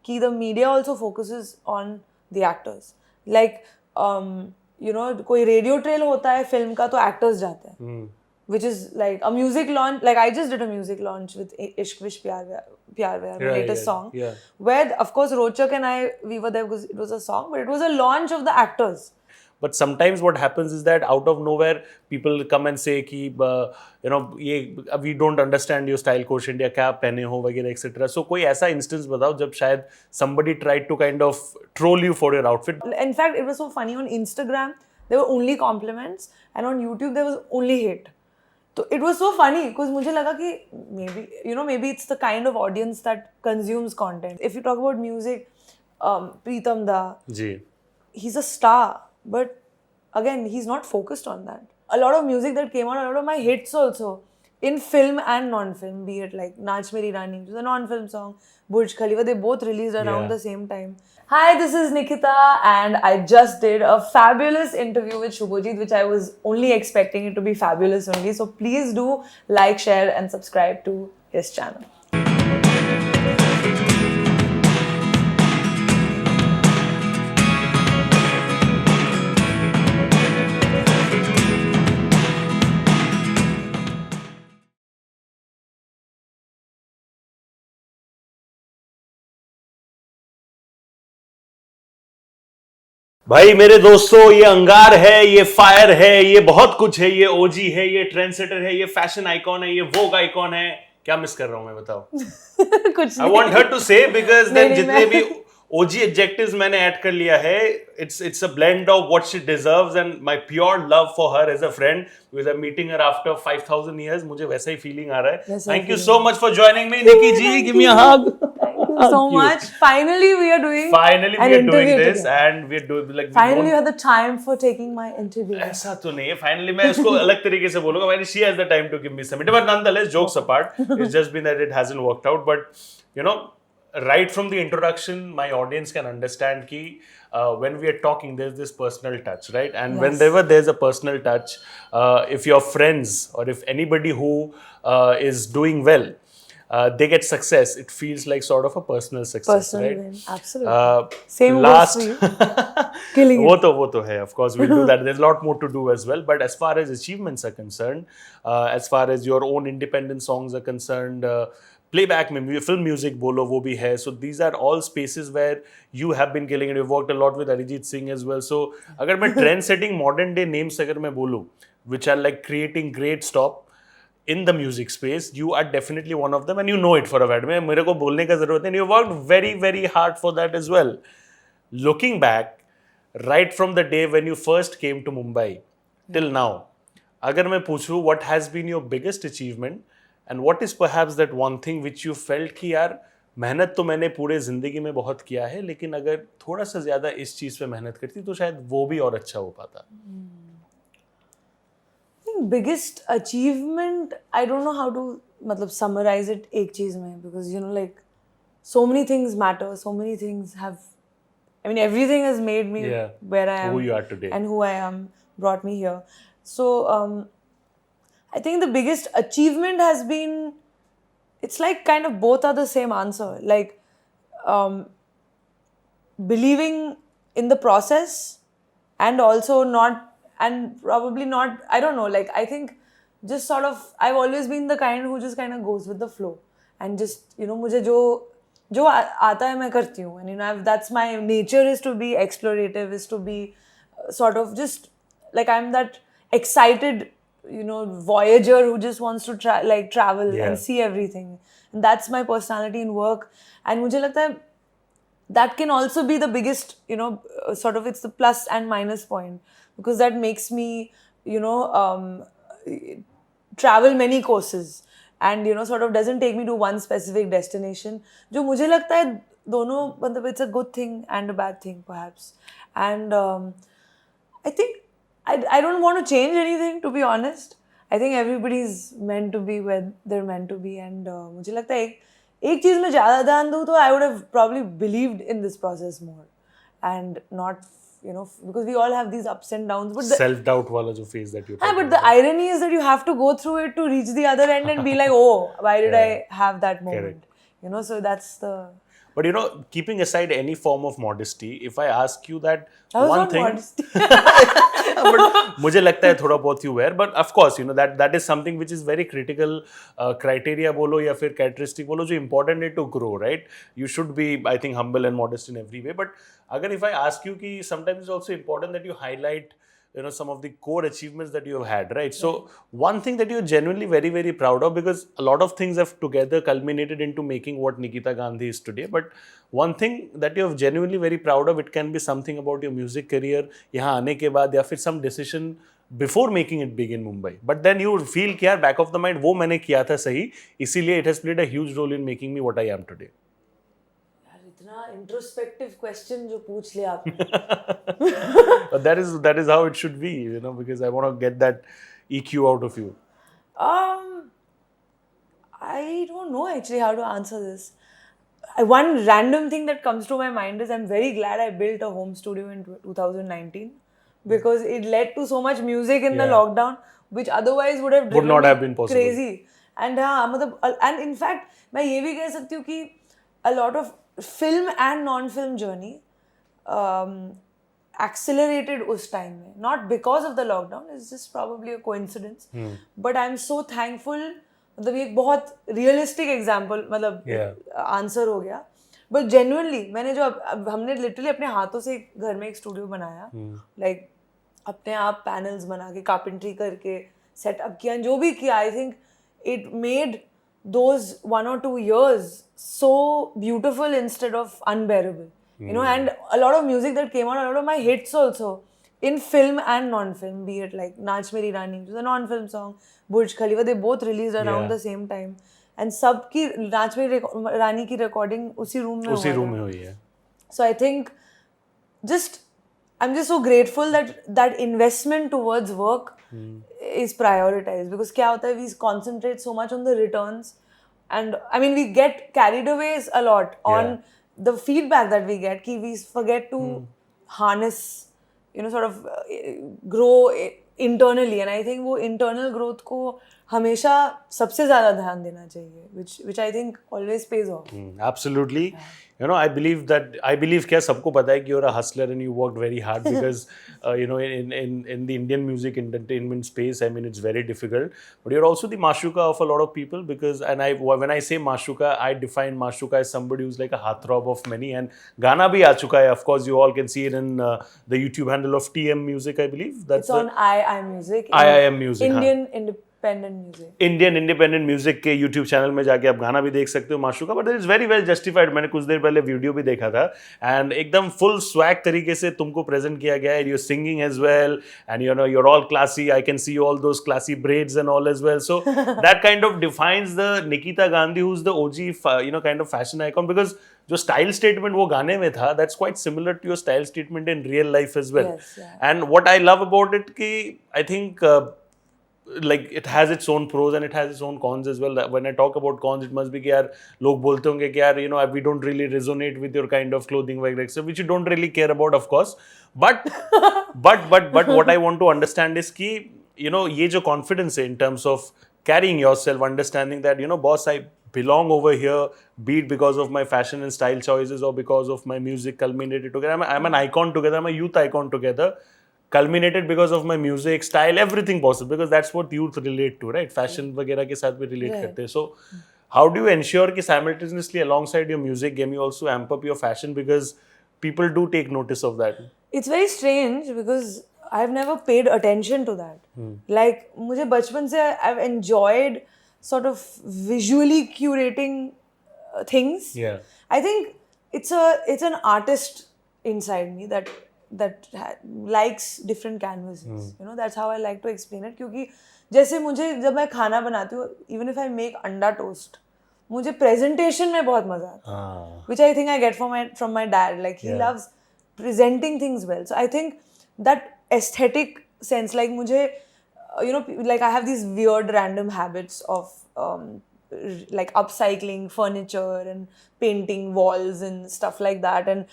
कि the media also focuses on the actors. Like you know, कोई radio trail होता है film का तो actors जाते हैं. Which is like a music launch. Like I just did a music launch with Ishq Vish Pyar Vyar, my latest song. Yeah. Where of course Rochak and I, we were there because it was a song, but it was a launch of the actors. But sometimes what happens is that out of nowhere people come and say कि you know ये we don't understand your style quotient या क्या पहने हो वगैरह etc. So कोई ऐसा instance बताओ जब शायद somebody tried to kind of troll you for your outfit. In fact, it was so funny. On Instagram there were only compliments, and on YouTube there was only hate. So it was so funny because मुझे लगा कि maybe, you know, maybe it's the kind of audience that consumes content. If you talk about music, Pritam Da, he's a star, but again, he's not focused on that. A lot of music that came out, a lot of my hits also, in film and non-film, be it like Naach Meri Rani, which is a non-film song, Burj Khalifa, they both released around the same time. Hi, this is Nikita, and I just did a fabulous interview with Shubhajit, which I was only expecting it to be fabulous only. So please do like, share, and subscribe to his channel. भाई मेरे दोस्तों, ये अंगार है, ये fire है, ये बहुत कुछ है, ये ओजी है, ये ट्रेंडसेटर है, ये फैशन आइकॉन है, ये वोग आइकॉन है. क्या मिस कर रहा हूं मैं, बताओ. कुछ आई वांट हर टू से बिकॉज देन जितने भी ओजी एडजेक्टिव्स मैंने ऐड कर लिया है, it's a blend of what she deserves and my pure love for her as a friend, because I'm meeting her after 5,000 years. मुझे वैसा ही फीलिंग आ रहा है. Thank you so much for joining me, Nikki ji. Give me a hug. So much. Finally we are doing this and we're doing like finally you had the time for taking my interview. ऐसा तो नहीं है. Finally मैं उसको अलग तरीके से बोलूंगा. Finally she has the time to give me some. But nonetheless, jokes apart, it's just been that it hasn't worked out. But you know, right from the introduction, my audience can understand ki when we are talking, there's this personal touch, right? And whenever there's a personal touch, if your friends or if anybody who is doing well, they get success, it feels like sort of a personal success, right? Win. Absolutely. Same last killing it. वो तो है, of course we'll do that. There's a lot more to do as well, but as far as achievements are concerned, as far as your own independent songs are concerned, playback में film music बोलो वो भी है. So these are all spaces where you have been killing it. You've worked a lot with Arijit Singh as well. So अगर मैं trend setting modern day names अगर मैं बोलूँ, which are like creating great stuff in the music space, you are definitely one of them, and you know it for a fact. मेरे को बोलने का जरूरत नहीं. You worked very, very hard for that as well. Looking back, right from the day when you first came to Mumbai till now, अगर मैं पूछूं, what has been your biggest achievement, and what is perhaps that one thing which you felt कि यार मेहनत तो मैंने पूरे जिंदगी में बहुत किया है, लेकिन अगर थोड़ा सा ज्यादा इस चीज पे मेहनत करती तो शायद वो भी और अच्छा हो पाता. Biggest achievement, I don't know how to summarize it एक चीज में, because you know, like so many things matter, so many things have, I mean everything has made me where I am, who you are today, and who I am brought me here. So I think the biggest achievement has been, it's like kind of both are the same answer, like believing in the process and also not, and probably not, I don't know, like I think just sort of, I've always been the kind who just kind of goes with the flow and just, you know, मुझे जो आता है मैं करती हूँ, and you know, that's my nature, is to be explorative, is to be sort of just like, I'm that excited, you know, voyager who just wants to travel and see everything, and that's my personality in work. And मुझे लगता है that can also be the biggest, you know, sort of, it's the plus and minus point, because that makes me, you know, travel many courses and, you know, sort of doesn't take me to one specific destination. जो मुझे लगता है दोनों, मतलब it's a good thing and a bad thing perhaps. And I think I don't want to change anything, to be honest. I think everybody's meant to be where they're meant to be, and मुझे लगता है एक चीज में ज़्यादा ध्यान दूँ तो I would have probably believed in this process more and not, you know, because we all have these ups and downs. But self-doubt wala jo phase that you but the irony is that you have to go through it to reach the other end and be like, oh, why did I have that moment? Correct. You know, so that's the... But keeping aside any form of modesty, if I ask you that That was one not thing, modesty. but मुझे लगता है थोड़ा बहुत you wear, but of course that is something which is very critical criteria बोलो या फिर characteristic बोलो जो important है to grow, right? You should be, I think, humble and modest in every way. But अगर if I ask you कि sometimes it's also important that you highlight some of the core achievements that you have had, right? So one thing that you're genuinely very, very proud of, because a lot of things have together culminated into making what Nikita Gandhi is today, but one thing that you're genuinely very proud of, it can be something about your music career यहाँ आने के बाद या फिर some decision before making it big in Mumbai, but then you feel कि यार back of the mind वो मैंने किया था सही, इसीलिए it has played a huge role in making me what I am today. इतना इंट्रोस्पेक्टिव क्वेश्चन जो पूछ लिया आपने. But that is how it should be, because I want to get that EQ out of you. I don't know actually how to answer this. One random thing that comes to my mind is I'm very glad I built a home studio in 2019 because it led to so much music in the lockdown, which otherwise would have not have been possible. Crazy. And and in fact, मैं ये भी कह सकती हूँ कि a lot of film and non-film journey accelerated उस time में, not because of the lockdown, it's just probably a coincidence. But I'm so thankful. मतलब ये एक बहुत realistic example, मतलब answer हो गया. But genuinely, मैंने जो हमने literally अपने हाथों से घर में एक studio बनाया, like अपने आप panels बना के carpentry करके set up किया, जो भी किया, I think it made those 1 or 2 years so beautiful instead of unbearable. And a lot of music that came out, a lot of my hits also, in film and non-film, be it like Naach Meri Rani, which is a non-film song, Burj Khalifa, they both released around the same time. And सबकी Naach Meri Rani की recording उसी room में हुई है. So I think I'm just so grateful that investment towards work is prioritized, because क्या होता है, we concentrate so much on the returns, and I mean we get carried away a lot on the feedback that we get, कि we forget to harness, sort of grow internally, and I think वो internal growth को हमेशा सबसे ज़्यादा ध्यान देना चाहिए, which I think always pays off. Absolutely. I believe क्या सबको पता है कि you're a hustler and you worked very hard, because in the Indian music entertainment space, I mean, it's very difficult, but you're also the Mashuka of a lot of people, because when I say Mashuka, I define Mashuka as somebody who's like a heartthrob of many, and Gana bhi aa chuka hai. Of course, you all can see it in the YouTube handle of TM Music, I believe. It's on IIM Music. IIM Music. Indian Independent Music के YouTube channel में जाके आप गाना भी देख सकते हो माशूका, but it is very well justified. मैंने कुछ देर पहले वीडियो भी देखा था, एंड एकदम फुल स्वैग तरीके से तुमको प्रेजेंट किया गया है. You're singing as well, and you're all classy. I can see all those classy braids and all as well. So that kind of defines the Nikita Gandhi, who's the OG, kind of fashion icon, because जो style statement वो गाने में था, that's quite similar to your style statement in real life as well. And what I love about it कि I think like it has its own pros and it has its own cons as well. When I talk about cons, it must be कि यार लोग बोलते होंगे कि यार we don't really resonate with your kind of clothing वगैरह, which you don't really care about, of course. But what I want to understand is कि ये जो confidence है in terms of carrying yourself, understanding that boss, I belong over here, be it because of my fashion and style choices or because of my music culminated together. I'm an icon together. I'm a youth icon together. Culminated because of my music, style, everything possible, because that's what youth relate to, right? Fashion वगैरह के साथ भी relate करते हैं. So how do you ensure कि simultaneously alongside your music game you also amp up your fashion, because people do take notice of that? It's very strange because I've never paid attention to that. Like मुझे बचपन से I've enjoyed sort of visually curating things. Yeah. I think it's an artist inside me that likes different canvases. That's how I like to explain it. क्योंकि जैसे मुझे जब मैं खाना बनाती हूँ, even if I make अंडा toast, मुझे presentation में बहुत मजा आता है, which I think I get from my dad. Like he loves presenting things well. So I think that aesthetic sense, like मुझे like I have these weird random habits of like upcycling furniture and painting walls and stuff like that, and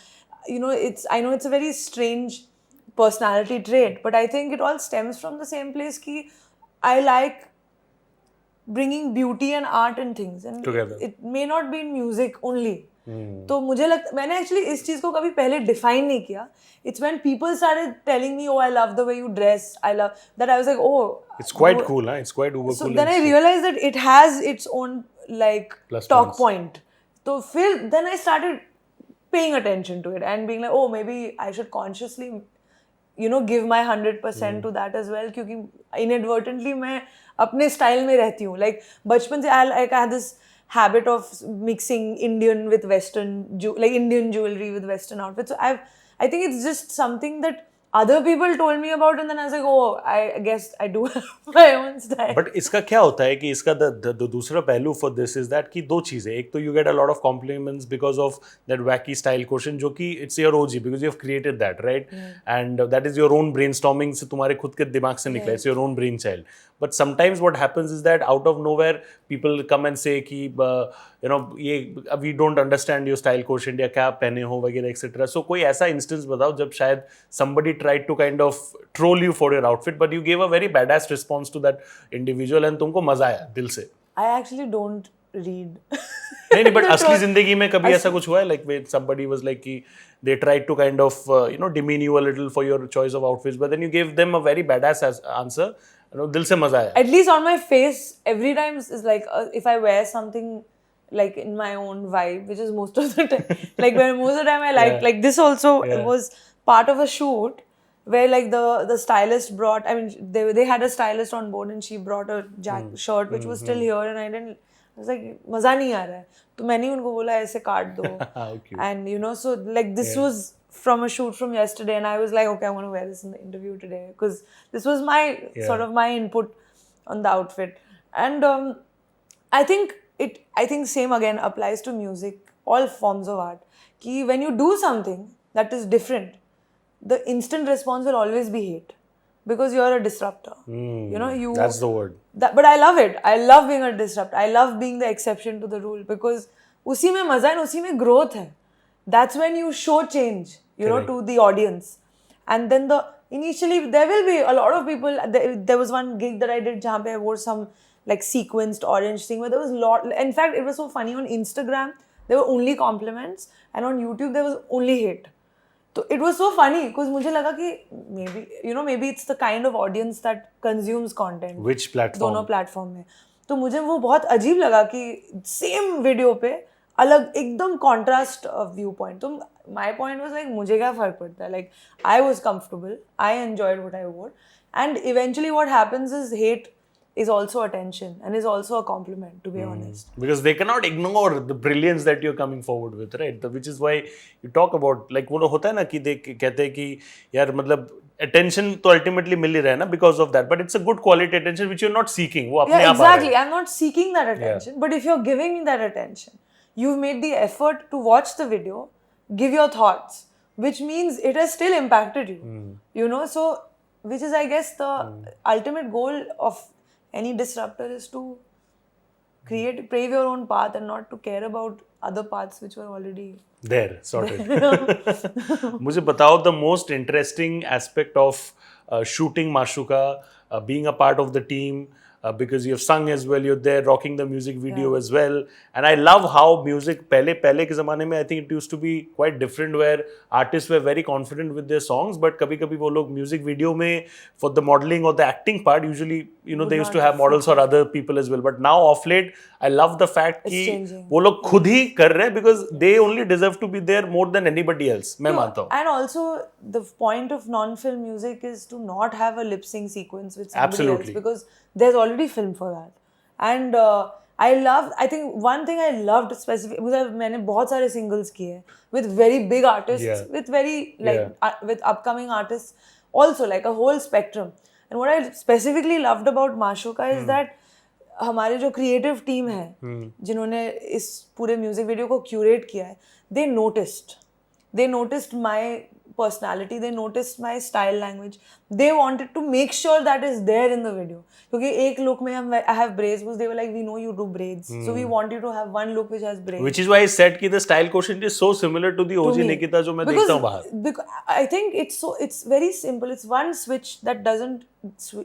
I know it's a very strange personality trait, but I think it all stems from the same place कि I like bringing beauty and art in things, and together. It may not be in music only. तो मुझे लगता मैंने actually इस चीज को कभी पहले डिफाइन नहीं किया. It's when people started telling me, oh, I love the way you dress, I love that, I was like, oh, it's quite cool, huh? It's quite uber so cool. then I realized that it has its own like Plus talk points. point. So then I started paying attention to it and being like, oh, maybe I should consciously, give my 100% to that as well, क्योंकि inadvertently मैं अपने style में रहती हूँ. Like बचपन से I had this habit of mixing Indian with Western, like Indian jewelry with Western outfits. So I think it's just something that other people told me about, and then I was like, oh, I guess I do have my own style. But इसका क्या होता है कि इसका the दूसरा पहलू for this is that कि दो चीज़ें. एक तो you get a lot of compliments because of that wacky style quotient, जो कि it's your OG because you have created that, right? And that is your own brainstorming से तुम्हारे खुद के दिमाग से निकला. It's your own brainchild. But sometimes what happens is that out of nowhere people come and say कि ये we don't understand your style quotient या क्या पहने हो वगैरह etc. So कोई ऐसा instance बताओ जब शायद somebody tried to kind of troll you for your outfit but you gave a very badass response to that individual and तुमको मजा आया दिल से. I actually don't read. नहीं but असली जिंदगी में कभी ऐसा कुछ हुआ है like when somebody was like कि they tried to kind of demean you a little for your choice of outfits but then you gave them a very badass answer. दिल से मजा आया. At least on my face, every time is like if I wear something like in my own vibe, which is most of the time. Like when most of the time I like this also was part of a shoot where like the stylist brought. I mean they had a stylist on board and she brought a shirt which was still here and I was like मजा नहीं आ रहा है तो मैंने उनको बोला ऐसे काट दो. And so like this was from a shoot from yesterday and I was like, okay, I want to wear this in the interview today because this was my sort of my input on the outfit. And I think same again applies to music, all forms of art. Ki when you do something that is different, the instant response will always be hate because you're a disruptor. That's the word. But I love it. I love being a disruptor. I love being the exception to the rule because उसी में मजा है, उसी में growth है. That's when you show change, to the audience. And then initially there will be a lot of people. There was one gig that I did जहाँ पे I wore some like sequenced orange thing where there was a lot. In fact, it was so funny on Instagram there were only compliments and on YouTube there was only hate. So it was so funny because मुझे लगा कि maybe it's the kind of audience that consumes content. Which platform? दोनों platform में. तो मुझे वो बहुत अजीब लगा कि same video पे अलग एकदम contrast viewpoint. तो my point was like मुझे क्या फर्क पड़ता है? Like I was comfortable, I enjoyed what I wore, and eventually what happens is hate is also attention and is also a compliment, to be honest. Because they cannot ignore the brilliance that you're coming forward with, right? Which is why you talk about like वो होता है ना कि they कहते हैं कि यार मतलब attention तो ultimately मिल ही रहा है ना because of that, but it's a good quality attention which you're not seeking. वो अपने आप आ रहा है. Exactly. I'm not seeking that attention, but if you're giving me that attention, you've made the effort to watch the video, give your thoughts, which means it has still impacted you. So which is I guess the ultimate goal of any disruptor is to pave your own path and not to care about other paths which were already there, sorted. मुझे बताओ the most interesting aspect of shooting Maashuka, being a part of the team, because you have sung as well, you're there rocking the music video as well, and I love how music पहले के ज़माने में I think it used to be quite different where artists were very confident with their songs, but कभी-कभी वो लोग music video में for the modeling or the acting part usually they used to have models or other people as well, but now of late I love the fact कि वो लोग खुद ही कर रहे हैं because they only deserve to be there more than anybody else. मैं मानता हूँ. And also the point of non-film music is to not have a lip sync sequence with somebody else because there's already film for that. And I think one thing I loved specifically because मैंने बहुत सारे singles किए with very big artists, with very with upcoming artists, also like a whole spectrum. And what I specifically loved about Maashuka is that हमारे जो creative team है जिन्होंने इस पूरे music video को curate किया है, they noticed my personality, they noticed my style language, they wanted to make sure that is there in the video. क्योंकि एक look में I have braids because they were like, we know you do braids, so we want you to have one look which has braids. Which is why I said कि the style quotient is so similar to the OG Nikita जो मैं देखता हूँ बाहर. Because I think it's very simple. It's one switch that doesn't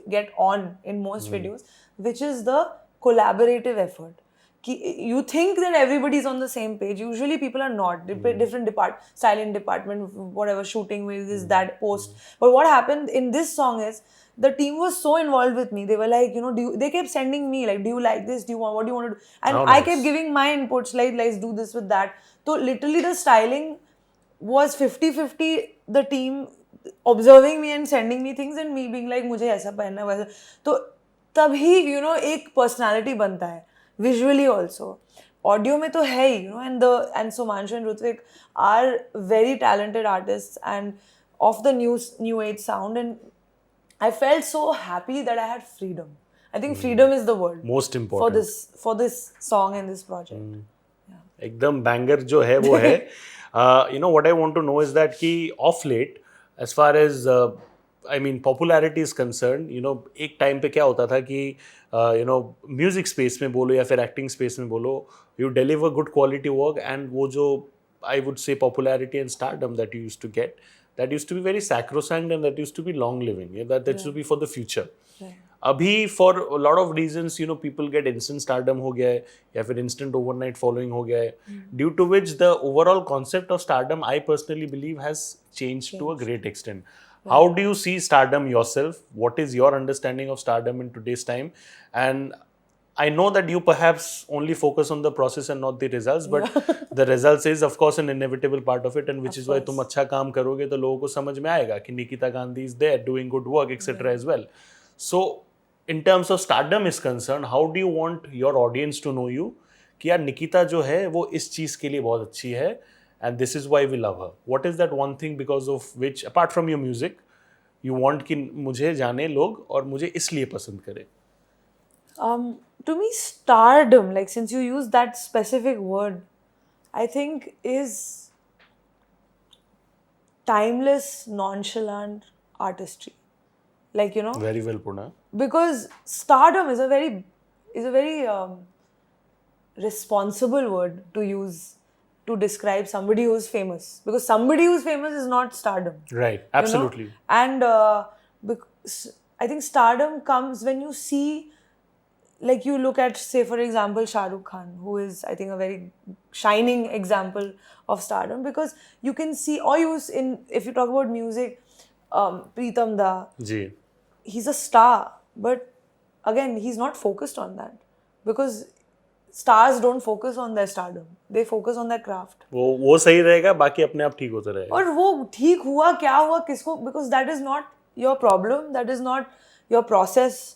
get on in most videos, which is the collaborative effort. you think that everybody's on the same page. Usually people are not. Different styling department, whatever, shooting with this, that, post. But what happened in this song is the team was so involved with me. They were like, they kept sending me like, do you like this? What do you want to do? And Oh, I nice. kept giving my inputs like, let's do this with that. So literally the styling was 50-50, the team observing me and sending me things and me being like, मुझे ऐसा पहनना वैसा. तो तभी एक personality बनता है visually also. Audio में तो है ही, and Sumanshu and Rutvik are very talented artists and of the new age sound, and I felt so happy that I had freedom. I think freedom is the word Most important. for this song and this project. एकदम banger जो है वो है. What I want to know is that कि of late, as far as popularity is concerned, एक time पे क्या होता था कि म्यूजिक स्पेस में बोलो या फिर एक्टिंग स्पेस में बोलो, you deliver good quality work, and वो जो I would say popularity and stardom that you used to get, that used to be very sacrosanct and that used to be long living. That used to be for the future. अभी for a lot of reasons, people get instant stardom हो गया है या फिर instant overnight following हो गया है, due to which the overall concept of stardom, I personally believe, has changed to a great extent. How do you see stardom yourself? What is your understanding of stardom in today's time? And I know that you perhaps only focus on the process and not the results, but the results is of course an inevitable part of it, and which is why तुम अच्छा काम करोगे तो लोगों को समझ में आएगा कि Nikita Gandhi is there doing good work, etc. as well. So in terms of stardom is concerned, how do you want your audience to know you? कि यार निकिता जो है वो इस चीज़ के लिए बहुत अच्छी है, and this is why we love her. What is that one thing because of which, apart from your music, you want कि मुझे जाने लोग और मुझे इसलिए पसंद करें? To me, stardom, like since you use that specific word, I think is timeless, nonchalant artistry. Like, Very well put. because stardom is a very responsible word to use to describe somebody who's famous, because somebody who's famous is not stardom. Right, absolutely. And because I think stardom comes when you see, like you look at, say for example, Shah Rukh Khan, who is I think a very shining example of stardom, because you can see, or if you talk about music, Pritam Da, ji. he's a star, but again he's not focused on that, because stars don't focus on their stardom, they focus on their craft. वो सही रहेगा, बाकी अपने आप ठीक होता रहेगा. और वो ठीक हुआ क्या हुआ किसको, because that is not your problem, that is not your process,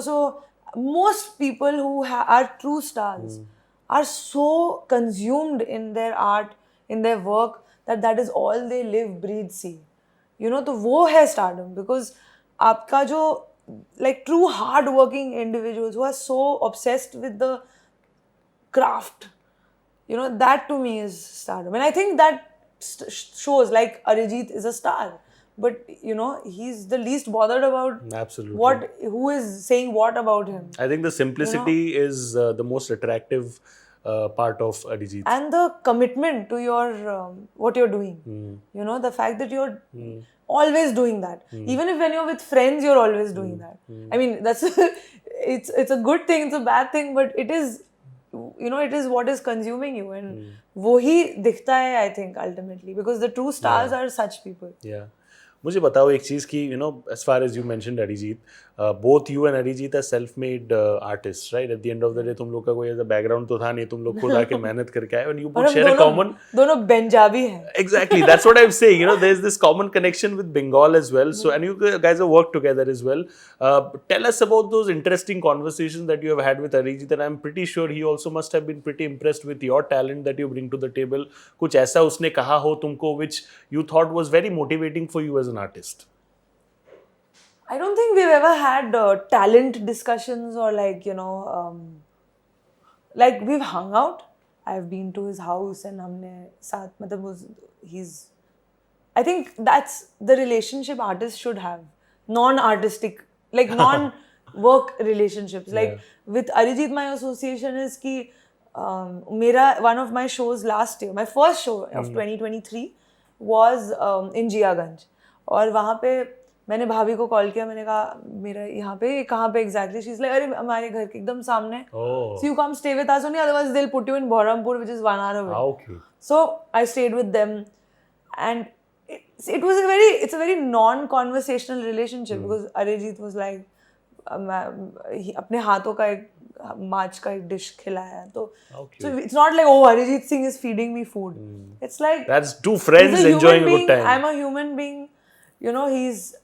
so most people who are true stars are so consumed in their art, in their work, that is all they live, breathe, see. तो वो है stardom, because आपका जो like true hard working individuals who are so obsessed with the craft, that to me is stardom. And I think that shows, like Arijit is a star, but he's the least bothered about absolutely who is saying what about him. I think the simplicity is the most attractive part of Arijit, and the commitment to your what you're doing. The fact that you're always doing that, even if when you're with friends you're always doing that. I mean, that's it's a good thing, it's a bad thing, but it is it is what is consuming you, and वो ही दिखता है, I think, ultimately, because the true stars are such people. Yeah. मुझे बताओ एक चीज़ कि as far as you mentioned Arijit, both you and Arijit are self-made artists, right? At the end of the day तुम लोग का कोई ऐसा background तो था नहीं, तुम लोग खुद आके मेहनत करके आए, and you both share a common. दोनों पंजाबी हैं. Exactly, that's what I'm saying. There's this common connection with Bengal as well. So, and you guys have worked together as well. Tell us about those interesting conversations that you have had with Arijit, and I'm pretty sure he also must have been pretty impressed with your talent that you bring to the table. कुछ ऐसा उसने कहा हो तुमको which you thought was very motivating for you as an artist? I don't think we've ever had talent discussions, or like like we've hung out. I've been to his house and हमने साथ he's. I think that's the relationship artists should have, non-artistic, like non-work relationships. Like with Arijit, my association is कि one of my shows last year, my first show of 2023 was in Jiaganj, और वहाँ पे मैंने भाभी को call किया, मैंने कहा मेरा यहाँ पे कहाँ पे एग्जैक्टली, शी इज लाइक अरे हमारे घर के एकदम सामने, so you come stay with us only, otherwise they will put you in Berhampur which is 1 hour away. Okay. So I stayed with them, and it was it's a very non-conversational relationship because Arijit was like अपने हाथों का एक मार्च का एक dish खिलाया, तो so it's not like oh Arijit Singh is feeding me food. It's like that's two friends enjoying a good time. I'm a human being, you know, he's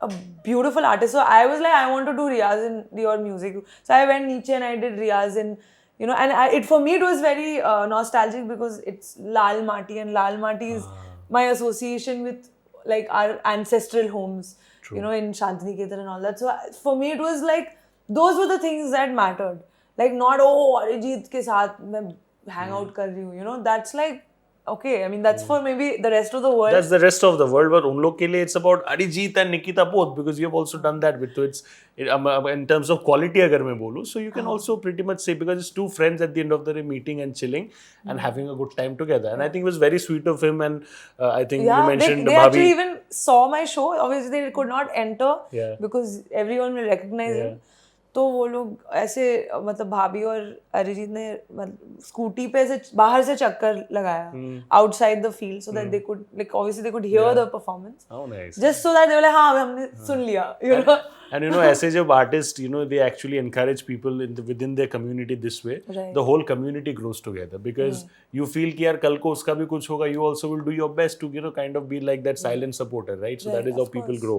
a beautiful artist. So I was like, I want to do Riyaz in your music. So I went Niche and I did Riyaz in, you know, and for me it was very nostalgic because it's Lal Mati, and Lal Mati is my association with like our ancestral homes. True. You know, in Shantiniketan and all that. So for me it was like, those were the things that mattered. Like not, oh, Arijit ke saath main hang out kar rahi hu, you know, that's like, okay, I mean that's for maybe the rest of the world. That's the rest of the world, but उन लोग के लिए it's about Arijit and Nikita both, because you have also done that with, so it's in terms of quality अगर मैं बोलूँ, so you can also pretty much say, because it's two friends at the end of the day meeting and chilling and having a good time together, and I think it was very sweet of him, and I think you mentioned they Bhabhi actually even saw my show. Obviously they could not enter because everyone will recognize him. तो वो लोग ऐसे मतलब भाभी और अरिजीत ने मतलब scooty पे ऐसे बाहर से चक्कर लगाया outside the field, so that they could like obviously they could hear the performance, just so that they were हाँ हमने सुन लिया, you know. And you know, ऐसे जब artists, you know, they actually encourage people within their community this way, the whole community grows together, because you feel कि यार कल को उसका भी कुछ होगा, you also will do your best to, you know, kind of be like that silent supporter, right? So that is how people grow.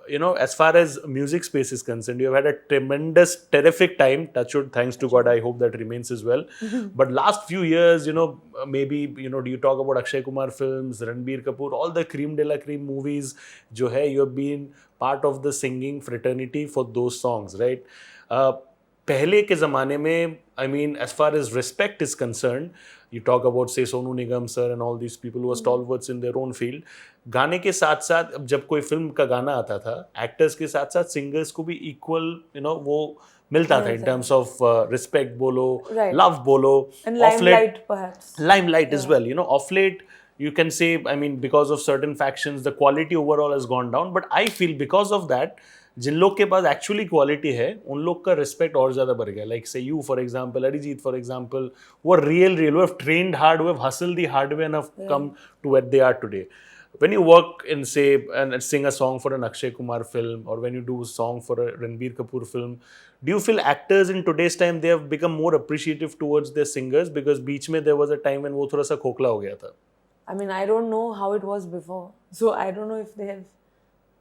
You know, as far as music space is concerned, you have had a tremendous, terrific time. Touch wood, thanks to God. I hope that remains as well. But last few years, you know, maybe, you know, do you talk about Akshay Kumar films, Ranbir Kapoor, all the cream de la cream movies, जो है, you have been part of the singing fraternity for those songs, right? पहले के ज़माने में, I mean, as far as respect is concerned, you talk about, say, Sonu Nigam sir and all these people who are stalwarts in their own field. गाने के साथ साथ अब जब कोई फिल्म का गाना आता था, एक्टर्स के साथ साथ सिंगर्स को भी इक्वल, you know, वो मिलता था in terms of respect बोलो, love बोलो, and limelight perhaps. Limelight as well, you know, of late. You can say, I mean, because of certain factions, the quality overall has gone down. But I feel because of that, जिन लोग के पास actually quality है, उन लोग का respect और ज़्यादा बढ़ गया. Like say you, for example, Arijit, for example, who are real, who have trained hard, who have hustled the hard way and have come to where they are today. When you work in, say, and sing a song for an Akshay Kumar film, or when you do a song for a Ranbir Kapoor film, do you feel actors in today's time, they have become more appreciative towards their singers? Because बीच में there was a time when वो थोड़ा सा खोखला हो गया था. I mean, I don't know how it was before, so I don't know if they have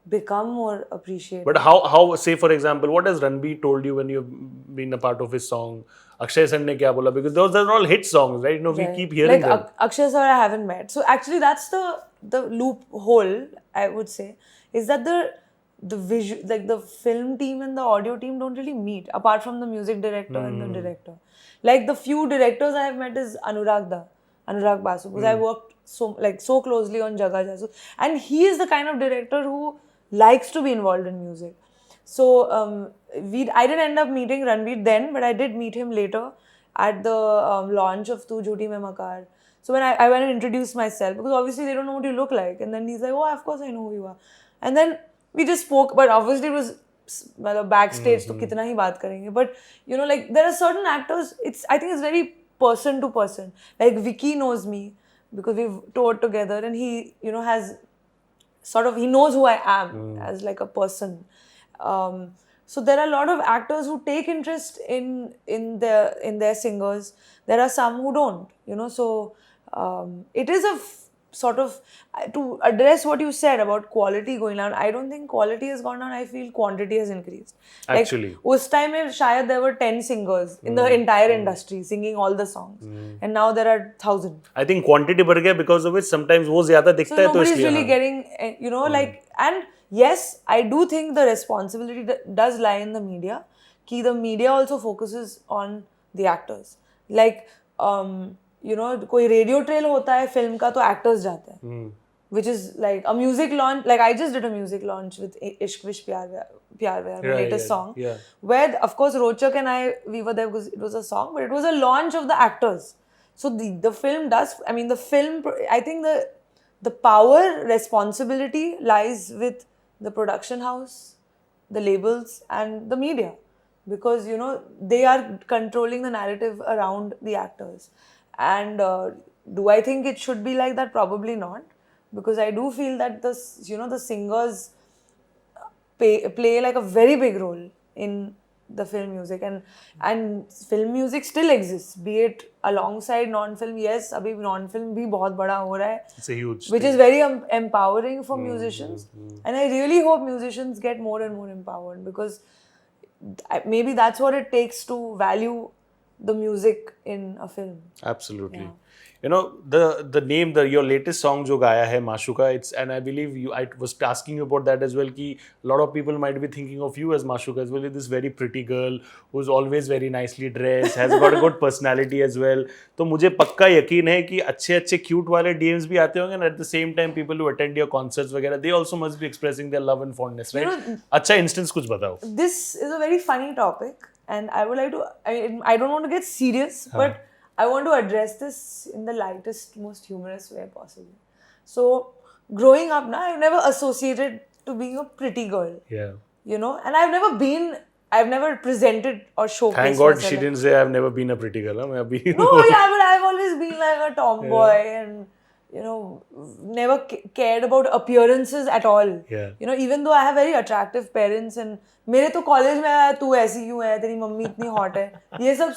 become more appreciated. But how say, for example, what has Ranbir told you when you've been a part of his song? Akshay sir ने क्या बोला? Because those are all hit songs, right? You know, we keep hearing like, them. Akshay sir I haven't met. So actually that's the loophole, I would say, is that the visual, like the film team and the audio team don't really meet apart from the music director and the director. Like the few directors I have met is Anurag Basu, because I worked so closely on Jaga Jasu, and he is the kind of director who likes to be involved in music. So I didn't end up meeting Ranbir then, but I did meet him later at the launch of Tu Jhuti Main Makar. So when I went and introduced myself, because obviously they don't know what you look like, and then he's like, oh, of course I know who you are, and then we just spoke, but obviously it was backstage, तो कितना ही बात करेंगे, but you know, like there are certain actors, I think it's very person to person. Like Vicky knows me because we've toured together, and he, you know, has sort of, he knows who I am as like a person. So there are a lot of actors who take interest in their singers. There are some who don't, you know. So it is a sort of, to address what you said about quality going down, I don't think quality has gone down. I feel quantity has increased. Actually, like, उस time में शायद there were 10 singers in the entire industry singing all the songs, and now there are 1,000. I think quantity बढ़ गया, because of which sometimes वो ज़्यादा दिखता है, so nobody's really getting, you know, like, and yes, I do think the responsibility does lie in the media. Ki the media also focuses on the actors. Like, you know, कोई radio trail होता है film का, तो actors जाते हैं. Which is like a music launch. Like I just did a music launch with Ishq Vish Pyar Vyar, my latest song. Yeah. Where of course Rochak and I, we were there because it was a song, but it was a launch of the actors. So the film does, I mean the film, I think the power, responsibility lies with the production house, the labels, and the media, because you know they are controlling the narrative around the actors. And do I think it should be like that? Probably not, because I do feel that the singers play like a very big role in the film music, and film music still exists, be it alongside non-film. Yes, abhi non-film bhi bahut bada ho raha hai, It's a huge which thing. is very empowering for musicians. And I really hope musicians get more and more empowered, because maybe that's what it takes to value the music in a film. Absolutely. Yeah. You know, the name, your latest song जो गाया है माशुका, it's, and I believe I was asking you about that as well, कि a lot of people might be thinking of you as Mashuka as well, this very pretty girl who's always very nicely dressed, has got a good personality as well. तो मुझे पक्का यकीन है कि अच्छे cute वाले DMs भी आते होंगे, and at the same time people who attend your concerts वगैरह, they also must be expressing their love and fondness, right? You know, अच्छा instance कुछ बताओ. This is a very funny topic, and I would like to, I don't want to get serious, but I want to address this in the lightest, most humorous way possible. So, growing up, I've never associated to being a pretty girl. Yeah. You know, and I've never presented or showcased Thank God myself. she didn't say I've never been a pretty girl. मैं अभी No, yeah, but I've always been like a tomboy, and you know, never cared about appearances at all. Yeah. You know, even though I have very attractive parents, and मेरे तो college में आया तू ऐसी क्यों है, तेरी मम्मी इतनी हॉट है, ये सब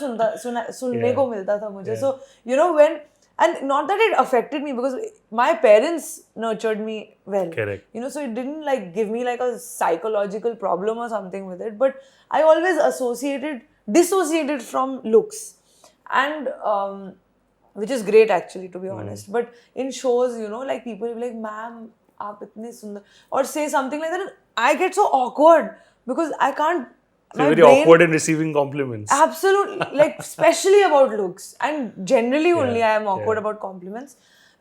सुनने को मिलता था मुझे. So you know, when, and not that it affected me, because my parents nurtured me well. Correct. You know, so it didn't like give me like a psychological problem or something with it, but I always dissociated from looks, and which is great actually, to be honest. But in shows, you know, like people will be like, ma'am, aap itne sundar, or say something like that, and I get so awkward because I can't. So you're very awkward in receiving compliments. Absolutely, like especially about looks, and generally only I am awkward about compliments.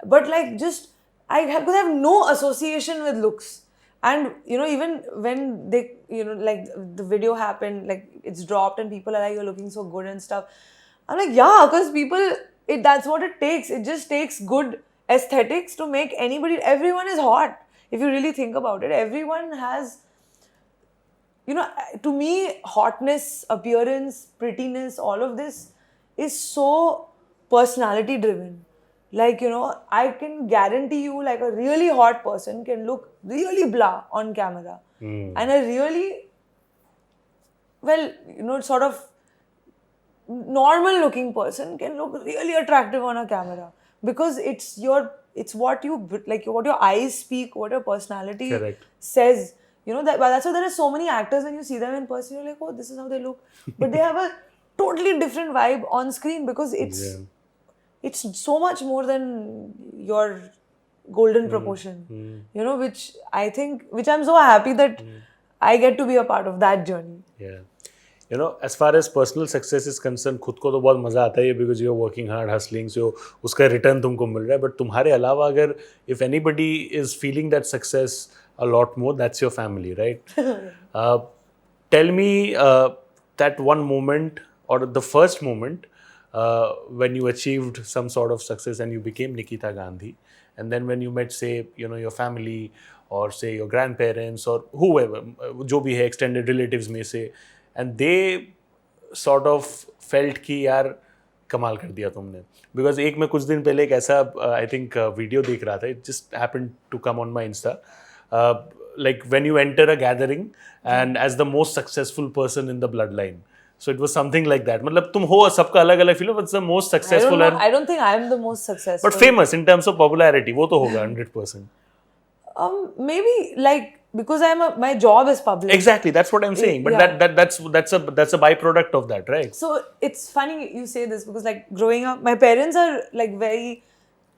But like just because I have no association with looks, and you know, even when they, you know, like the video happened, like it's dropped and people are like, you're looking so good and stuff. I'm like, yeah, because that's what it takes. It just takes good aesthetics to make everyone is hot. If you really think about it, everyone has, you know, to me, hotness, appearance, prettiness, all of this is so personality driven. Like, you know, I can guarantee you, like, a really hot person can look really blah on camera. And a really, well, you know, sort of normal looking person can look really attractive on a camera, because it's what your eyes speak, what your personality Correct. says. You know, that's why there are so many actors, when you see them in person, you're like, oh, this is how they look. But they have a totally different vibe on screen, because it's so much more than your golden proportion. You know, which I'm so happy that I get to be a part of that journey. Yeah. You know, as far as personal success is concerned, खुद को तो बहुत मज़ा आता है, because you're working hard, hustling, so उसका return तुमको मिल रहा है. But तुम्हारे अलावा अगर, if anybody is feeling that success a lot more, that's your family, right? Tell me that one moment, or the first moment when you achieved some sort of success and you became Nikita Gandhi, and then when you met, say, you know, your family, or say your grandparents, or whoever, जो भी है, extended relatives में से, and they sort of felt कि यार कमाल कर दिया तुमने. Because एक मैं कुछ दिन पहले एक ऐसा I think वीडियो देख रहा था, it just happened to come on my Insta, like when you enter a gathering and as the most successful person in the bloodline. So it was something like that. मतलब तुम हो, सबका अलग अलग feel, but the most successful. I don't think I'm the most successful. But famous in terms of popularity, वो तो होगा 100%. Maybe like because my job is public. Exactly, that's what I'm saying. But that's a byproduct of that, right? So it's funny you say this, because like growing up, my parents are like very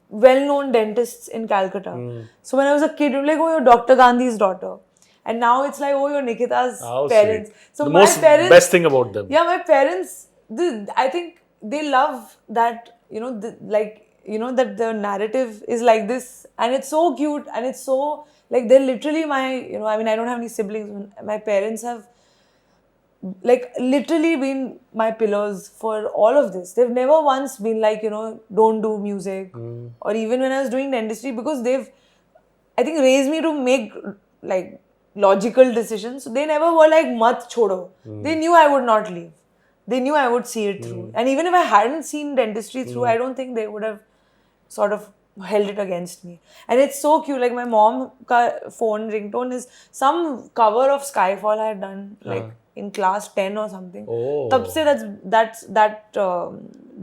well-known dentists in Calcutta. So when I was a kid, we were like, oh, you're Dr. Gandhi's daughter. And now it's like, oh, you're Nikita's parents. Sweet. So the best thing about them. Yeah, my parents, I think they love that, you know, that the narrative is like this, and it's so cute, and it's so, like, they're literally I don't have any siblings. My parents have, like, literally been my pillars for all of this. They've never once been like, you know, don't do music, or even when I was doing dentistry, because they've, I think, raised me to make, like, logical decisions. So they never were like, mat chodo. They knew I would not leave. They knew I would see it through. And even if I hadn't seen dentistry through, I don't think they would have sort of held it against me. And it's so cute. Like my mom ka phone ringtone is some cover of Skyfall I had done like in class 10 or something. Oh. Tab se that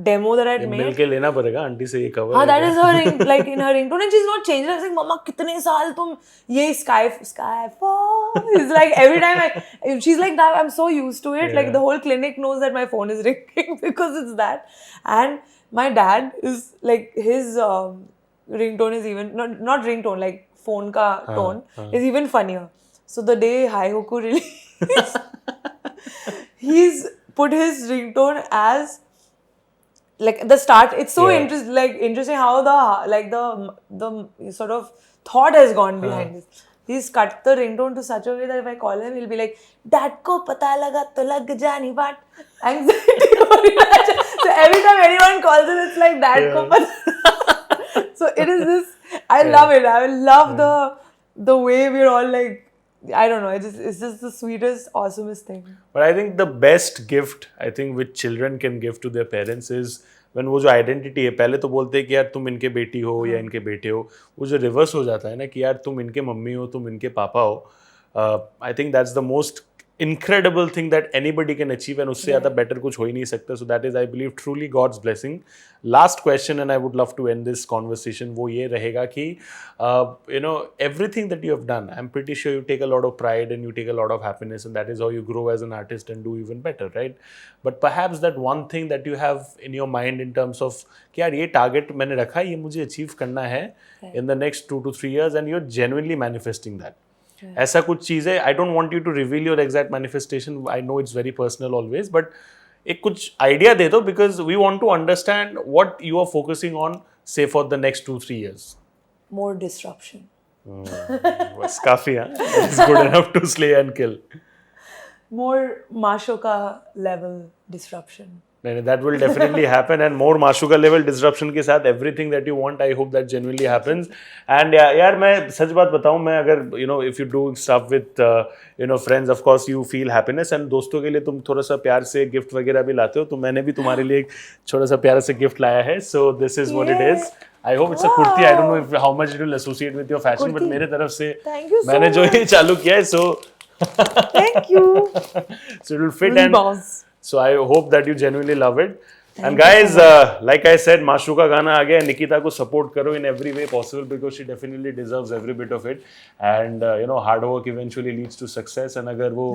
demo that I had made. मिलके लेना पड़ेगा aunty से ये cover. हाँ, that is her like in her ringtone, and she's not changed. I was like, Mama, कितने साल तुम ये Skyfall? It's like every time she's like that. I'm so used to it. Like the whole clinic knows that my phone is ringing because it's that. And my dad is like his ringtone is even not ringtone, like phone ka tone is even funnier. So the day Hi Hoku released, he's put his ringtone as like the start. It's so interesting how the sort of thought has gone behind this. He's cut the ringtone to such a way that if I call him, he'll be like, "Dad ko pata laga to lag jani baat." Anxiety. So every time anyone calls him, it's like Dad ko pata. So it is this. I love it. I love the way we're all like. I don't know. It's just the sweetest, awesomest thing. But I think the best gift I think which children can give to their parents is when वो जो identity है, पहले तो बोलते हैं कि यार तुम इनके बेटी हो या इनके बेटे हो, वो जो रिवर्स हो जाता है ना कि यार तुम इनके मम्मी हो, तुम इनके पापा हो, I think that's the most incredible thing that anybody can achieve, and उससे ज़्यादा better कुछ हो ही नहीं सकता. So that is, I believe, truly God's blessing. Last question, and I would love to end this conversation, वो ये रहेगा कि everything that you have done, I'm pretty sure you take a lot of pride and you take a lot of happiness, and that is how you grow as an artist and do even better, right? But perhaps that one thing that you have in your mind in terms of कि यार ये target मैंने रखा है, ये मुझे achieve करना है in the next 2 to 3 years, and you're genuinely manifesting that. ऐसा कुछ चीज़ है. I don't want you to reveal your exact manifestation. I know it's very personal always, but एक कुछ idea दे दो because we want to understand what you are focusing on, say for the next 2-3 years. More disruption. बस काफी है. It's good enough to slay and kill. More Mashoka level disruption. That will definitely happen, and more Mashuka level disruption के साथ everything that you want, I hope that genuinely happens. And यार मैं सच बात बताऊँ, मैं अगर if you do stuff with friends, of course you feel happiness, and दोस्तों के लिए तुम थोड़ा सा प्यार से गिफ्ट वगैरह भी लाते हो, तो मैंने भी तुम्हारे लिए एक छोटा सा प्यारा से गिफ्ट लाया है. So this is what it is. I hope it's a kurti. I don't know how much it will associate with your fashion, but मेरे तरफ से मैंने जो ये चालू किया है, so thank you. So it will fit and so I hope that you genuinely love it. And guys, like I said, Mashu का गाना आ गया. Nikita को support करो in every way possible because she definitely deserves every bit of it. And hard work eventually leads to success. And अगर वो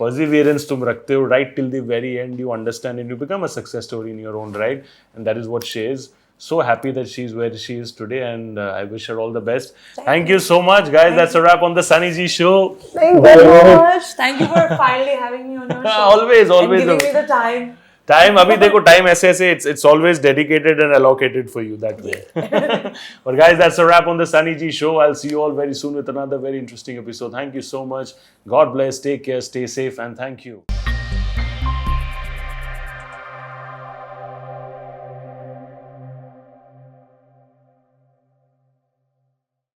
perseverance तुम रखते हो right till the very end, you understand and you become a success story in your own right. And that is what she is. So happy that she's where she is today, and I wish her all the best. Thank you so much, guys. That's a wrap on the Sunny G show. Thank you so much. Thank you for finally having me on your show. Always. And giving me the time. अभी देखो time ऐसे it's always dedicated and allocated for you that way. But guys, that's a wrap on the Sunny G show. I'll see you all very soon with another very interesting episode. Thank you so much. God bless. Take care. Stay safe, and thank you.